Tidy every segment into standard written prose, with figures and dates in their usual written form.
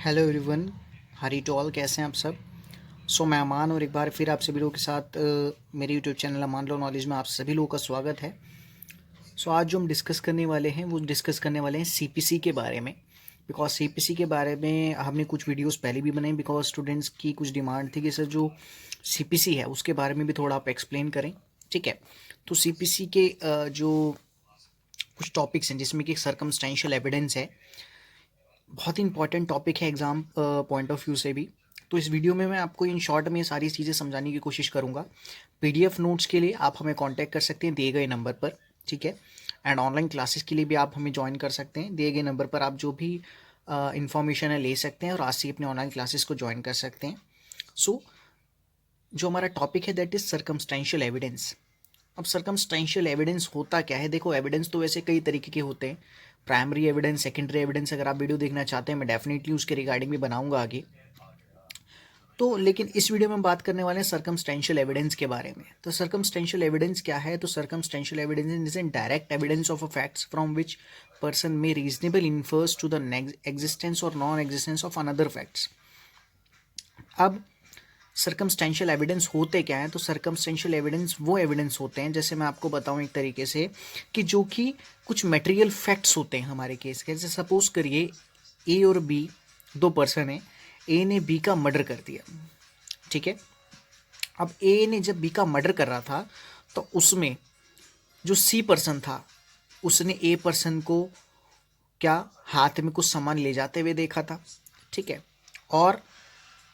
Hello everyone, हरी to all. कैसे हैं आप सब? मैं अमान और एक बार फिर आप सभी लोगों के साथ मेरे यूट्यूब चैनल अमान लो नॉलेज में आप सभी लोगों का स्वागत है। आज जो हम डिस्कस करने वाले हैं वो डिस्कस करने वाले हैं सीपीसी के बारे में। बिकॉज सीपीसी के बारे में हमने कुछ वीडियोस पहले भी बनाई, बिकॉज स्टूडेंट्स की कुछ डिमांड थी कि सर जो सीपीसी है उसके बारे में भी थोड़ा आप एक्सप्लेन करें। ठीक है, तो सीपीसी के जो कुछ टॉपिक्स हैं जिसमें कि सर्कमस्टेंशियल एविडेंस है, बहुत ही इंपॉर्टेंट टॉपिक है एग्ज़ाम पॉइंट ऑफ व्यू से भी। तो इस वीडियो में मैं आपको इन शॉर्ट में ये सारी चीज़ें समझाने की कोशिश करूँगा। पीडीएफ नोट्स के लिए आप हमें कांटेक्ट कर सकते हैं दिए गए नंबर पर। ठीक है, एंड ऑनलाइन क्लासेस के लिए भी आप हमें ज्वाइन कर सकते हैं। दिए गए नंबर पर आप जो भी इंफॉर्मेशन है ले सकते हैं और आज से अपने ऑनलाइन क्लासेस को ज्वाइन कर सकते हैं। सो जो हमारा टॉपिक है दैट इज़ सर्कमस्टेंशियल एविडेंस। अब सर्कमस्टेंशियल एविडेंस होता क्या है? देखो, एविडेंस तो वैसे कई तरीके के होते हैं। Primary evidence, secondary evidence. अगर आप वीडियो देखना चाहते हैं मैं डेफिनेटली उसके रिगार्डिंग भी बनाऊंगा आगे। तो लेकिन इस वीडियो में हम बात करने वाले हैं सर्कमस्टेंशियल एविडेंस के बारे में। तो सर्कमस्टेंशियल एविडेंस क्या है? तो circumstantial evidence is an direct evidence of a facts from which person may reasonable infers to the existence और non existence of another facts. अब सर्कमस्टेंशियल एविडेंस होते क्या हैं? तो सर्कमस्टेंशियल एविडेंस वो एविडेंस होते हैं, जैसे मैं आपको बताऊं एक तरीके से, कि जो कि कुछ मटेरियल फैक्ट्स होते हैं हमारे केस के। जैसे सपोज करिए ए और बी दो पर्सन है, ए ने बी का मर्डर कर दिया। ठीक है, अब ए ने जब बी का मर्डर कर रहा था तो उसमें जो सी पर्सन था उसने ए पर्सन को क्या हाथ में कुछ सामान ले जाते हुए देखा था। ठीक है, और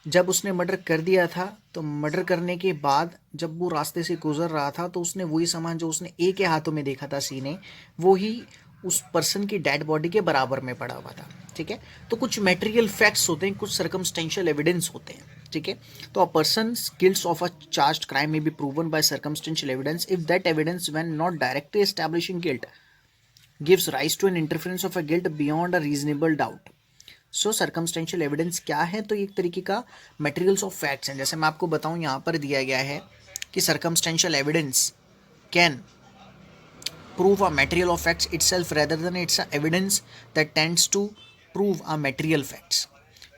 जब उसने मर्डर कर दिया था तो मर्डर करने के बाद जब वो रास्ते से गुजर रहा था तो उसने वही सामान जो उसने ए के हाथों में देखा था सी ने, वो ही उस पर्सन की डेड बॉडी के बराबर में पड़ा हुआ था। ठीक है, तो कुछ मटेरियल फैक्ट्स होते हैं, कुछ सर्कमस्टेंशियल एविडेंस होते हैं। ठीक है, तो a person guilt of a charged crime may be proven by circumstantial evidence if that evidence when not directly establishing guilt gives rise to an interference of a guilt beyond a reasonable doubt. So circumstantial evidence क्या है? तो एक तरीके का materials of facts हैं। जैसे मैं आपको बताऊं, यहाँ पर दिया गया है कि circumstantial evidence can prove a material of facts itself rather than it's a evidence that tends to prove a material facts।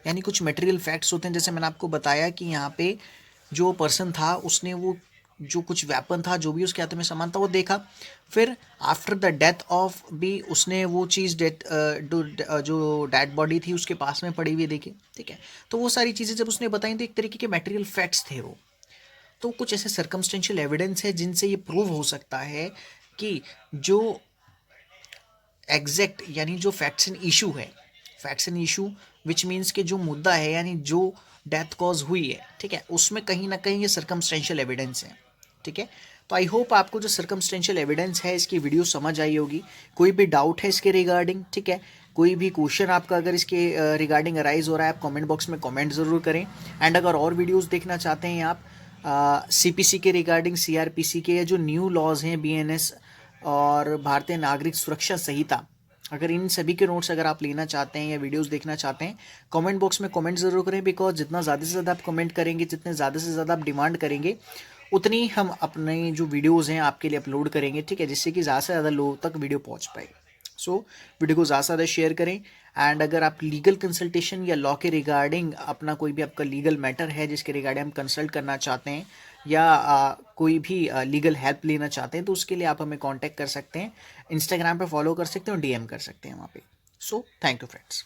यानी कुछ मटेरियल फैक्ट्स होते हैं, जैसे मैंने आपको बताया कि यहाँ पे जो पर्सन था उसने वो जो कुछ वेपन था, जो भी उसके हाथों में सामान था, वो देखा। फिर after the death of B उसने वो चीज़ जो डेड बॉडी थी उसके पास में पड़ी हुई देखी। ठीक है, तो वो सारी चीज़ें जब उसने बताई तो एक तरीके के मटेरियल फैक्ट्स थे वो। तो कुछ ऐसे सर्कमस्टेंशियल एविडेंस है जिनसे ये प्रूव हो सकता है कि जो एग्जैक्ट यानी जो फैक्ट्स एंड इशू है, facts and issue which means के जो मुद्दा है यानी जो डेथ कॉज हुई है, ठीक है, उसमें कहीं ना कहीं ये सर्कमस्टेंशियल एविडेंस है। ठीक है, तो आई होप आपको जो सर्कमस्टेंशियल एविडेंस है इसकी वीडियो समझ आई होगी। कोई भी डाउट है इसके रिगार्डिंग, ठीक है, कोई भी क्वेश्चन आपका अगर इसके रिगार्डिंग अराइज हो रहा है, आप कमेंट बॉक्स में कमेंट ज़रूर करें। एंड अगर और वीडियोस देखना चाहते हैं आप सीपीसी के रिगार्डिंग, सीआरपीसी के, या जो न्यू लॉज हैं बीएनएस और भारतीय नागरिक सुरक्षा संहिता, अगर इन सभी के नोट्स अगर आप लेना चाहते हैं या वीडियोस देखना चाहते हैं, कमेंट बॉक्स में कमेंट ज़रूर करें। बिकॉज जितना ज़्यादा से ज़्यादा आप कमेंट करेंगे, जितने ज़्यादा से ज़्यादा आप डिमांड करेंगे, उतनी हम अपने जो वीडियोज़ हैं आपके लिए अपलोड करेंगे। ठीक है, जिससे कि ज़्यादा से ज़्यादा लोगों तक वीडियो पहुँच पाए। सो वीडियो को ज़्यादा से ज़्यादा शेयर करें। एंड अगर आप लीगल कंसल्टेशन या लॉ के रिगार्डिंग अपना कोई भी आपका लीगल मैटर है जिसके रिगार्डिंग हम कंसल्ट करना चाहते हैं या कोई भी लीगल हेल्प लेना चाहते हैं, तो उसके लिए आप हमें कांटेक्ट कर सकते हैं। इंस्टाग्राम पे फॉलो कर सकते हैं और डीएम कर सकते हैं वहाँ पे। So thank you friends.